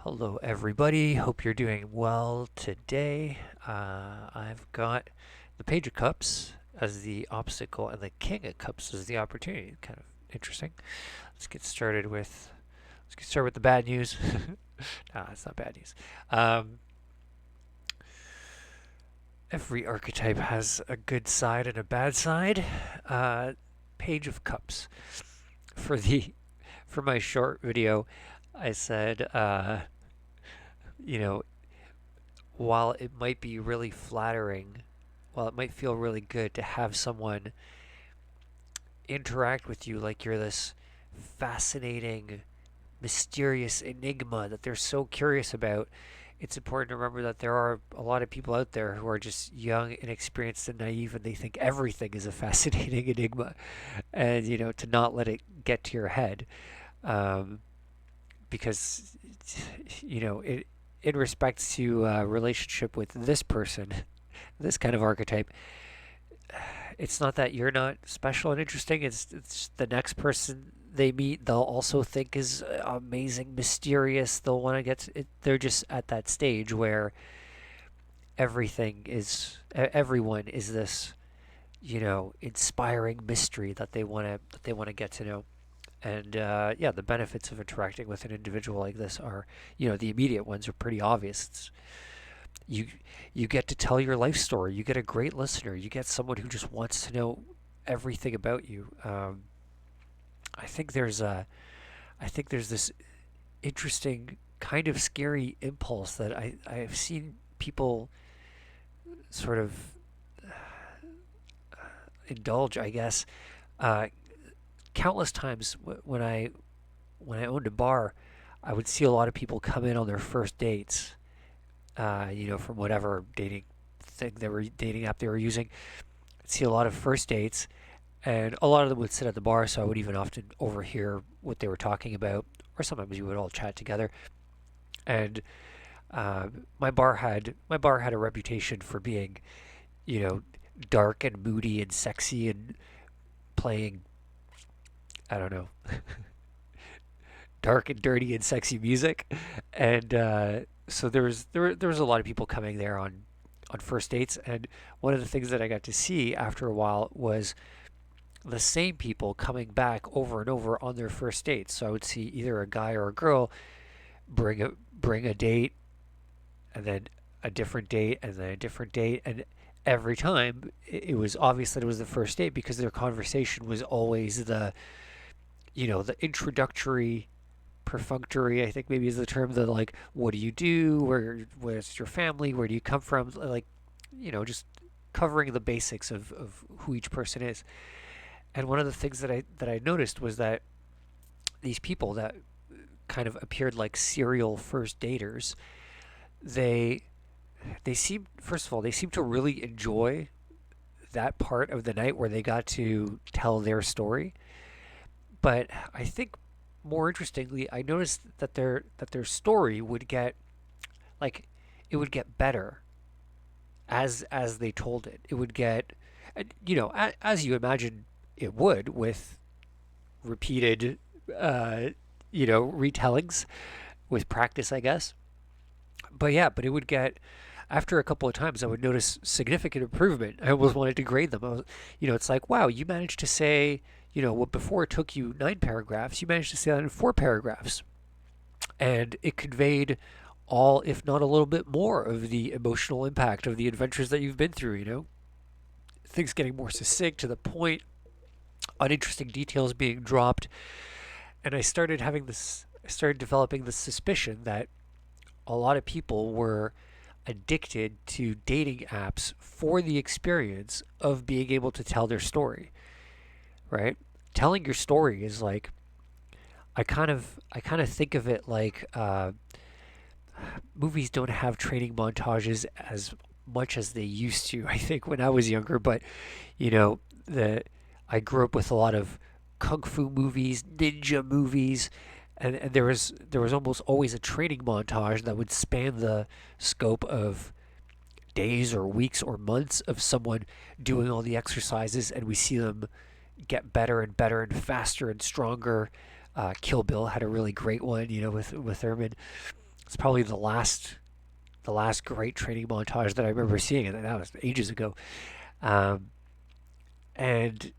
Hello, everybody. Hope you're doing well today. I've got the Page of Cups as the obstacle and the King of Cups as the opportunity. Kind of interesting. Let's get started with the bad news. Nah, it's not bad news. Um, every archetype has a good side and a bad side. Uh, Page of Cups. For the for my short video, I said, you know, while it might be really flattering, while it might feel really good to have someone interact with you like you're this fascinating, mysterious enigma that they're so curious about, it's important to remember that there are a lot of people out there who are just young, inexperienced, and naive, and they think everything is a fascinating enigma. And, to not let it get to your head. Um, because, in respects to relationship with this person, this kind of archetype, it's not that you're not special and interesting. It's the next person they meet, they'll also think is amazing, mysterious. They'll want to get to it. They're just at that stage where everyone is this, inspiring mystery that they want to get to know. And yeah, the benefits of interacting with an individual like this are, the immediate ones are pretty obvious. You you get to tell your life story. You get a great listener. You get someone who just wants to know everything about you. I think there's a I think there's this interesting kind of scary impulse that I've seen people sort of indulge, I guess, uh, countless times when I owned a bar. I would see a lot of people come in on their first dates, from whatever dating app they were using. I'd see a lot of first dates, and a lot of them would sit at the bar, so I would even often overhear what they were talking about, or sometimes we would all chat together. And my bar had a reputation for being, you know, dark and moody and sexy and playing, I don't know, dark and dirty and sexy music. And so there was a lot of people coming there on first dates, and one of the things that I got to see after a while was the same people coming back over and over on their first dates. So I would see either a guy or a girl bring a date, and then a different date, and then a different date, and every time it was obvious that it was the first date because their conversation was always the introductory, perfunctory, I think maybe is the term, the like, what do you do, where's your family, where do you come from, like, just covering the basics of who each person is. And one of the things that I noticed was that these people that kind of appeared like serial first daters, they they seem first of all they seem to really enjoy that part of the night where they got to tell their story. But I think more interestingly, I noticed that their story would get, like, it would get better as they told it. It would get, as you imagine it would, with repeated, retellings, with practice, I guess. But yeah, but it would get, after a couple of times, I would notice significant improvement. I almost wanted to grade them. It's like, wow, you managed to say, what before took you 9 paragraphs, you managed to say that in 4 paragraphs. And it conveyed all, if not a little bit more, of the emotional impact of the adventures that you've been through. Things getting more succinct, to the point, uninteresting details being dropped. And I started developing this suspicion that a lot of people were addicted to dating apps for the experience of being able to tell their story, right? Telling your story is like, I kind of think of it like, movies don't have training montages as much as they used to. I think when I was younger, but you know, the I grew up with a lot of kung fu movies, ninja movies, and there was almost always a training montage that would span the scope of days or weeks or months of someone doing all the exercises, and we see them get better and better and faster and stronger. Kill Bill had a really great one, with Thurman. It's probably the last great training montage that I remember seeing, and that was ages ago. Um, and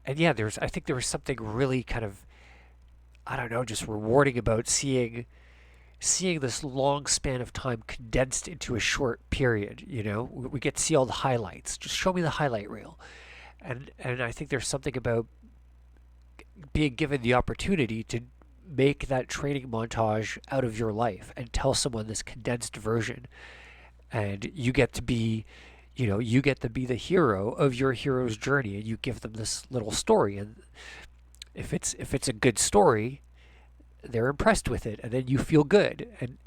and yeah, there's I think there was something really kind of, I don't know, just rewarding about seeing this long span of time condensed into a short period. You know, we get to see all the highlights. Just show me the highlight reel. And I think there's something about being given the opportunity to make that training montage out of your life and tell someone this condensed version, and you get to be, you get to be the hero of your hero's journey, and you give them this little story. And if it's a good story, they're impressed with it, and then you feel good. And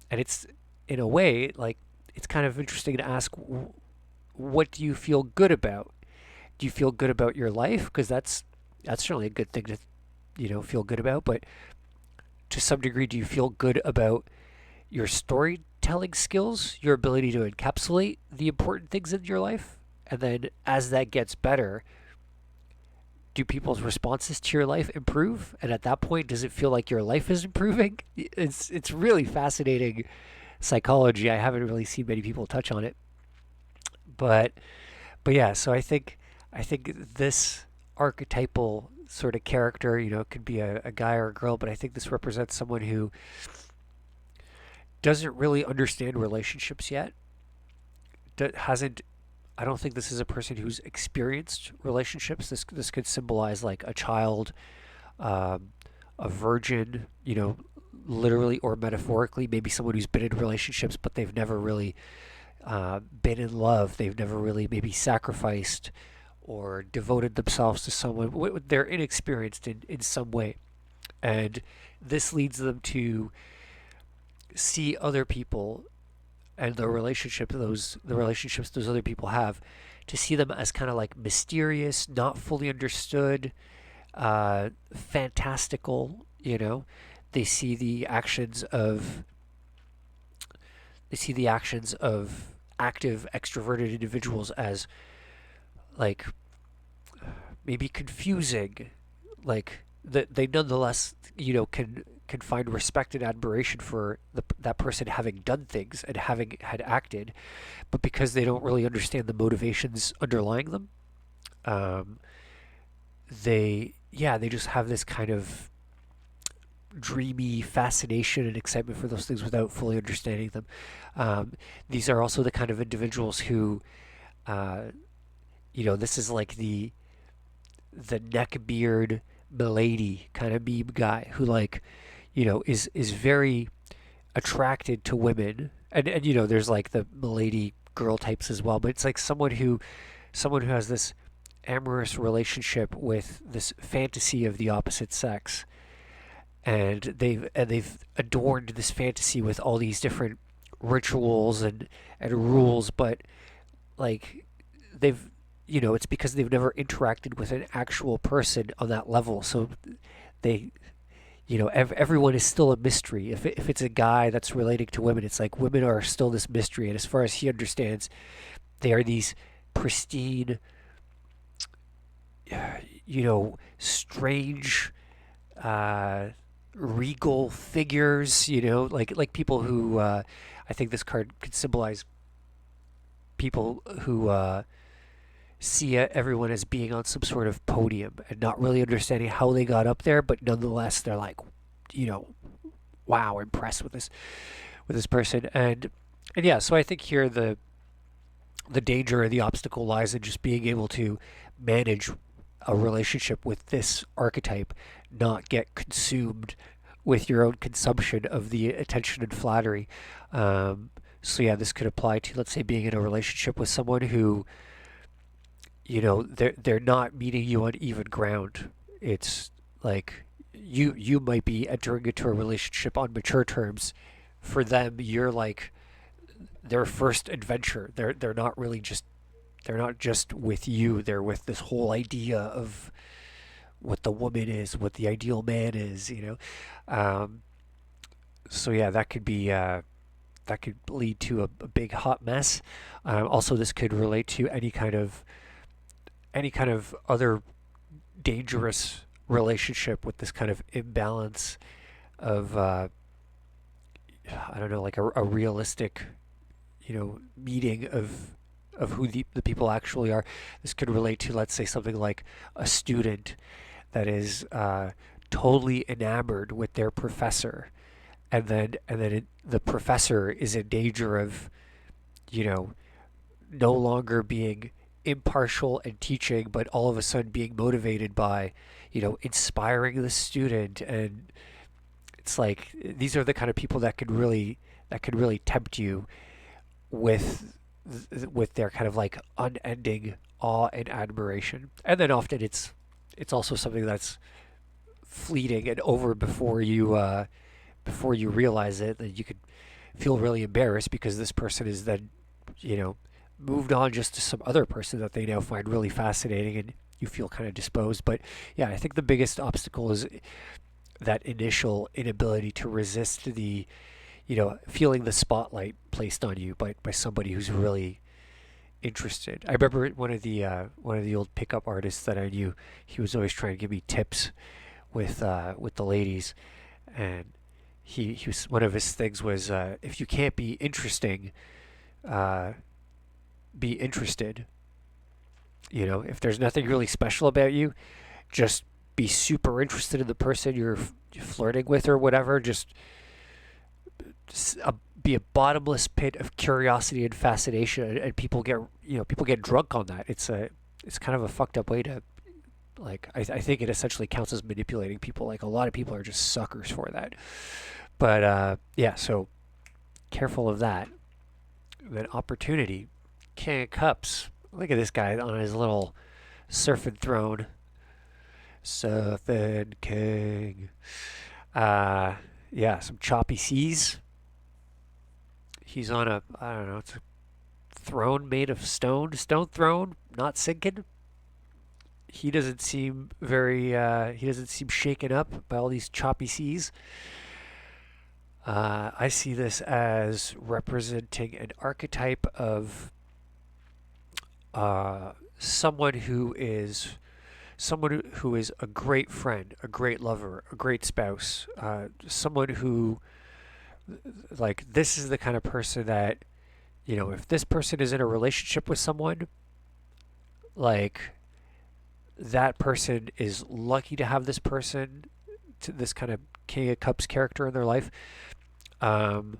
it's, in a way, like, it's kind of interesting to ask, what do you feel good about? Do you feel good about your life? Because that's certainly a good thing to, feel good about. But to some degree, do you feel good about your storytelling skills, your ability to encapsulate the important things in your life? And then as that gets better, do people's responses to your life improve? And at that point, does it feel like your life is improving? It's really fascinating psychology. I haven't really seen many people touch on it, but yeah. So I think this archetypal sort of character, could be a guy or a girl, but I think this represents someone who doesn't really understand relationships yet. That hasn't. I don't think this is a person who's experienced relationships. This could symbolize like a child, um, a virgin, literally or metaphorically. Maybe someone who's been in relationships, but they've never really been in love. They've never really maybe sacrificed or devoted themselves to someone. They're inexperienced in some way. And this leads them to see other people and the relationships those other people have, to see them as kind of like mysterious, not fully understood, fantastical. They see the actions of they see the actions of active extroverted individuals as, like, maybe confusing, like, that they nonetheless, can find respect and admiration for that person having done things and having had acted, but because they don't really understand the motivations underlying them, um, they just have this kind of dreamy fascination and excitement for those things without fully understanding them. These are also the kind of individuals who, uh, this is like the neckbeard milady kind of meme guy who, like, is very attracted to women. And there's like the milady girl types as well, but it's like someone who has this amorous relationship with this fantasy of the opposite sex, and they've adorned this fantasy with all these different rituals and rules, but, like, they've it's because they've never interacted with an actual person on that level. So they, everyone is still a mystery. If it's a guy that's relating to women, it's like women are still this mystery, and as far as he understands, they are these pristine, strange, uh, regal figures. Like people who, I think this card could symbolize people who, see everyone as being on some sort of podium and not really understanding how they got up there, but nonetheless they're like, you know, wow, impressed with this person. And yeah, so I think here the danger and the obstacle lies in just being able to manage a relationship with this archetype, not get consumed with your own consumption of the attention and flattery. So yeah, this could apply to, let's say, being in a relationship with someone who, they're not meeting you on even ground. It's like you might be entering into a relationship on mature terms. For them, you're like their first adventure. They're not just with you. They're with this whole idea of what the woman is, what the ideal man is. Um, so yeah, that could lead to a big hot mess. Also, this could relate to any kind of other dangerous relationship with this kind of imbalance of, I don't know, like a realistic, meeting of who the people actually are. This could relate to, let's say, something like a student that is totally enamored with their professor, and then the professor is in danger of, you know, no longer being impartial and teaching, but all of a sudden being motivated by, inspiring the student. And it's like these are the kind of people that could really tempt you with with their kind of like unending awe and admiration. And then often it's also something that's fleeting and over before you realize it, that you could feel really embarrassed because this person is then, you know, moved on just to some other person that they now find really fascinating, and you feel kind of disposed. But yeah, I think the biggest obstacle is that initial inability to resist the, feeling the spotlight placed on you by somebody who's really interested. I remember one of the old pickup artists that I knew. He was always trying to give me tips with the ladies, and he was, one of his things was, if you can't be interesting, uh, be interested. If there's nothing really special about you, just be super interested in the person you're flirting with or whatever. Just be a bottomless pit of curiosity and fascination, and people get drunk on that. It's kind of a fucked up way to, like, I think it essentially counts as manipulating people. Like, a lot of people are just suckers for that. But yeah, so careful of that. Then opportunity, King of Cups. Look at this guy on his little surfing throne. Surfing King. Yeah, some choppy seas. He's on I don't know, it's a throne made of stone throne, not sinking. He doesn't seem shaken up by all these choppy seas. I see this as representing an archetype of uh, someone who is a great friend, a great lover, a great spouse, someone who, like, this is the kind of person that, if this person is in a relationship with someone, like, that person is lucky to have this person, to this kind of King of Cups character in their life. Um,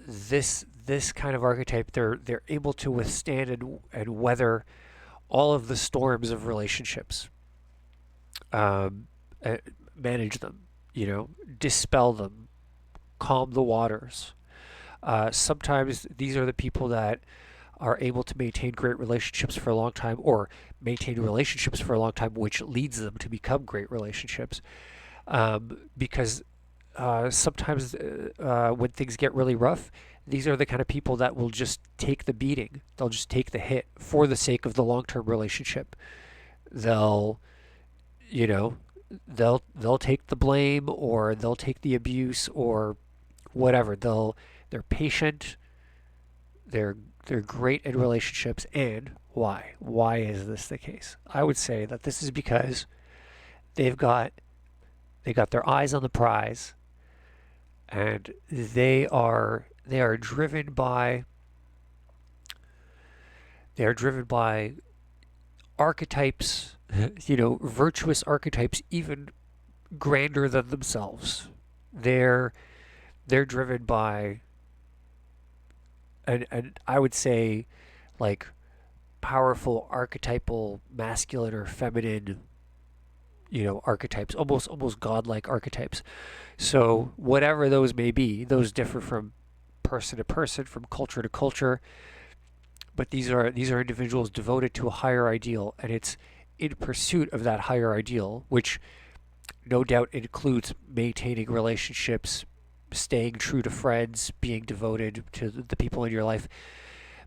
this kind of archetype, they're able to withstand and weather all of the storms of relationships, um, uh, manage them, dispel them, calm the waters. Sometimes these are the people that are able to maintain great relationships for a long time, or maintain relationships for a long time, which leads them to become great relationships. Because sometimes when things get really rough, these are the kind of people that will just take the beating. They'll just take the hit for the sake of the long-term relationship. They'll, you know, they'll take the blame, or they'll take the abuse, or whatever. They're patient. They're they're great in relationships. And why? Why is this the case? I would say that this is because they've got they got their eyes on the prize, and they are driven by archetypes, virtuous archetypes, even grander than themselves. They're they're driven by, and I would say, like, powerful archetypal masculine or feminine, archetypes, almost godlike archetypes. So whatever those may be, those differ from person to person, from culture to culture, but these are individuals devoted to a higher ideal, and it's in pursuit of that higher ideal, which no doubt includes maintaining relationships, staying true to friends, being devoted to the people in your life,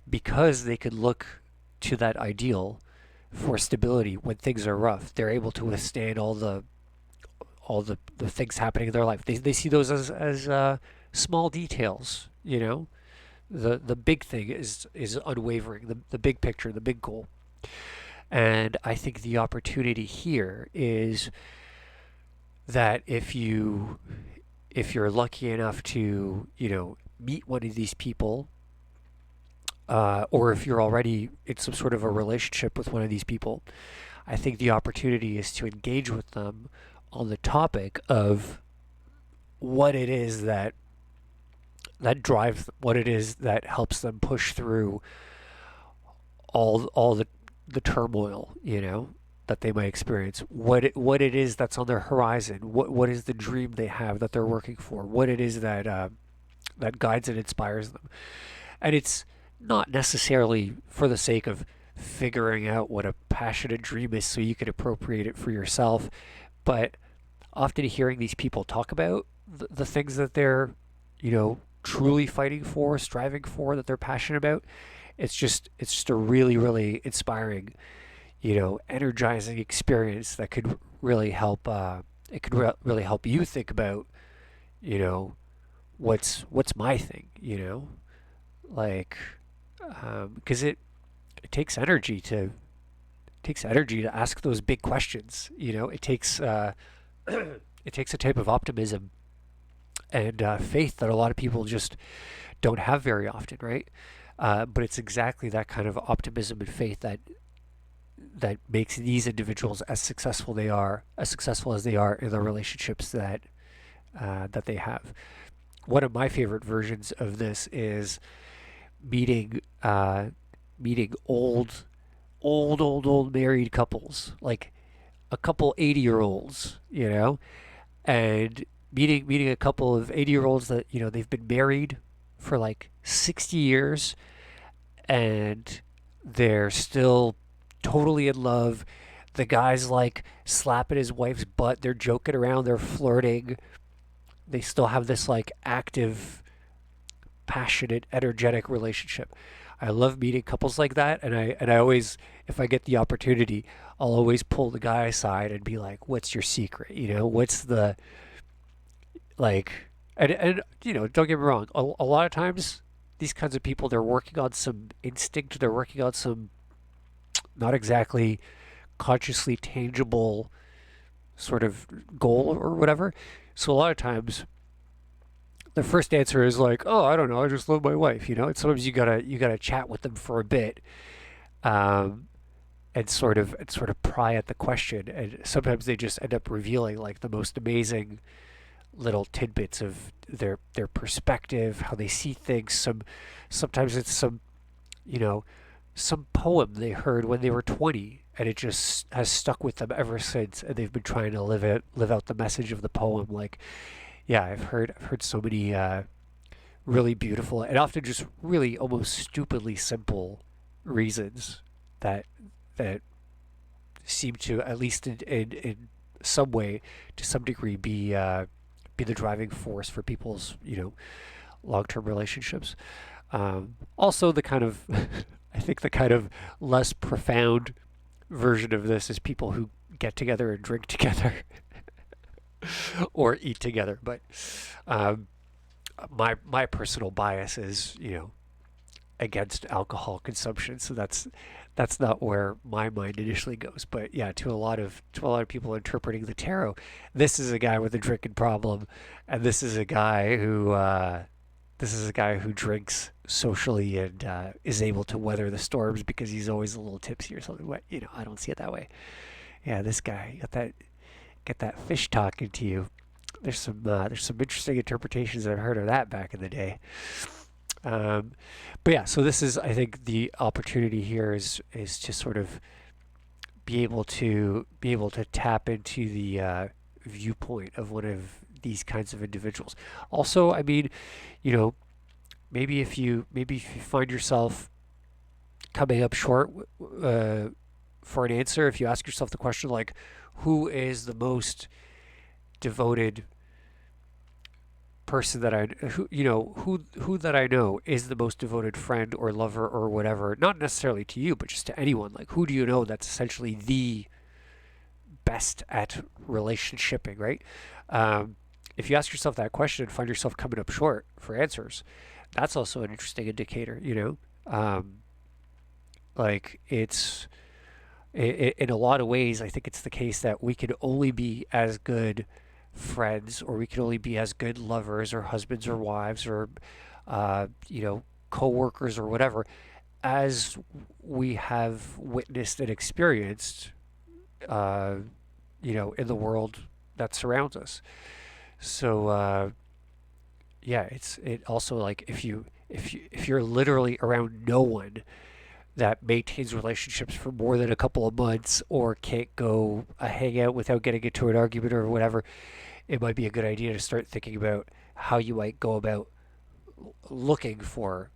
because they could look to that ideal for stability when things are rough. They're able to withstand all the things happening in their life. They see those as small details. The big thing is unwavering. The big picture, the big goal. And I think the opportunity here is that if you're lucky enough to, meet one of these people, or if you're already in some sort of a relationship with one of these people, I think the opportunity is to engage with them on the topic of what it is that drives them, what it is that helps them push through all the turmoil, that they might experience. What it is that's on their horizon. What is the dream they have that they're working for? What it is that guides and inspires them. And it's not necessarily for the sake of figuring out what a passionate dream is so you can appropriate it for yourself, but often hearing these people talk about the things that they're, truly fighting for, striving for, that they're passionate about, it's just a really, really inspiring, energizing experience that could really help. It could really help you think about, you know, what's my thing, like, because it takes energy to ask those big questions. It takes it takes a type of optimism and faith that a lot of people just don't have very often, right? But it's exactly that kind of optimism and faith that makes these individuals as successful as they are in the relationships that they have. One of my favorite versions of this is meeting meeting old married couples, like a couple 80-year-olds, and meeting a couple of 80-year-olds that they've been married for like 60 years, and they're still totally in love. The guy's like slapping his wife's butt, they're joking around, they're flirting, they still have this like active, passionate, energetic relationship. I love meeting couples like that, and I always, if I get the opportunity, I'll always pull the guy aside and be like, "What's your secret? What's the like?" And don't get me wrong. A lot of times, these kinds of people, they're working on some instinct. They're working on some not exactly consciously tangible sort of goal or whatever. So a lot of times the first answer is like, "Oh, I don't know, I just love my wife," And sometimes you gotta chat with them for a bit, um, and sort of pry at the question. And sometimes they just end up revealing like the most amazing little tidbits of their perspective, how they see things. Sometimes it's you know some poem they heard when they were 20, and it just has stuck with them ever since, and they've been trying to live out the message of the poem. Like, yeah, I've heard so many really beautiful and often just really almost stupidly simple reasons that that seem to, at least in some way, to some degree, be the driving force for people's long-term relationships. Also, the kind of I think the kind of less profound version of this is people who get together and drink together or eat together. But um, my personal bias is against alcohol consumption, so that's not where my mind initially goes. But yeah, to a lot of people interpreting the tarot, this is a guy with a drinking problem, and this is a guy who drinks socially and is able to weather the storms because he's always a little tipsy or something. But I don't see it that way. Yeah, this guy get that fish talking to you. There's some interesting interpretations I've heard of that back in the day. Um, but yeah, so this is, I think, the opportunity here is to sort of be able to tap into the viewpoint of one of these kinds of individuals. Also, I mean, you know, maybe if you find yourself coming up short for an answer, if you ask yourself the question like, who is the most devoted person that who that I know is the most devoted friend or lover or whatever, not necessarily to you, but just to anyone. Like, who do you know that's essentially the best at relationshiping, right? Um, if you ask yourself that question and find yourself coming up short for answers, that's also an interesting indicator. Like, in a lot of ways, I think it's the case that we can only be as good friends, or we can only be as good lovers or husbands or wives or, you know, co-workers or whatever, as we have witnessed and experienced, uh, you know, in the world that surrounds us. So, yeah, it also like if you're literally around no one that maintains relationships for more than a couple of months or can't go a hangout without getting into an argument or whatever, it might be a good idea to start thinking about how you might go about looking for,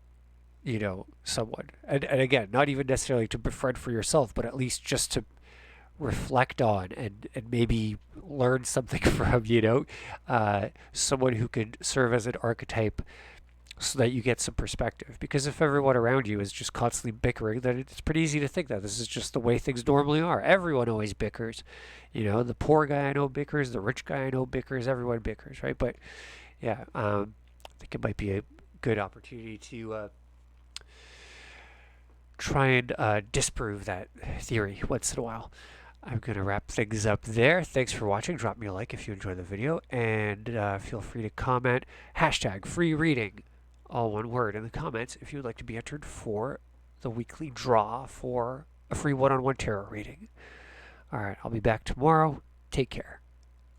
you know, someone. And again, not even necessarily to befriend for yourself, but at least just to reflect on and maybe learn something from, you know, someone who could serve as an archetype so that you get some perspective. Because if everyone around you is just constantly bickering, then it's pretty easy to think that this is just the way things normally are. Everyone always bickers. You know, the poor guy I know bickers, the rich guy I know bickers, everyone bickers, right? But yeah, I think it might be a good opportunity to try and disprove that theory once in a while. I'm going to wrap things up there. Thanks for watching. Drop me a like if you enjoyed the video, and feel free to comment. Hashtag free reading, all one word, in the comments if you would like to be entered for the weekly draw for a free one-on-one tarot reading. All right, I'll be back tomorrow. Take care.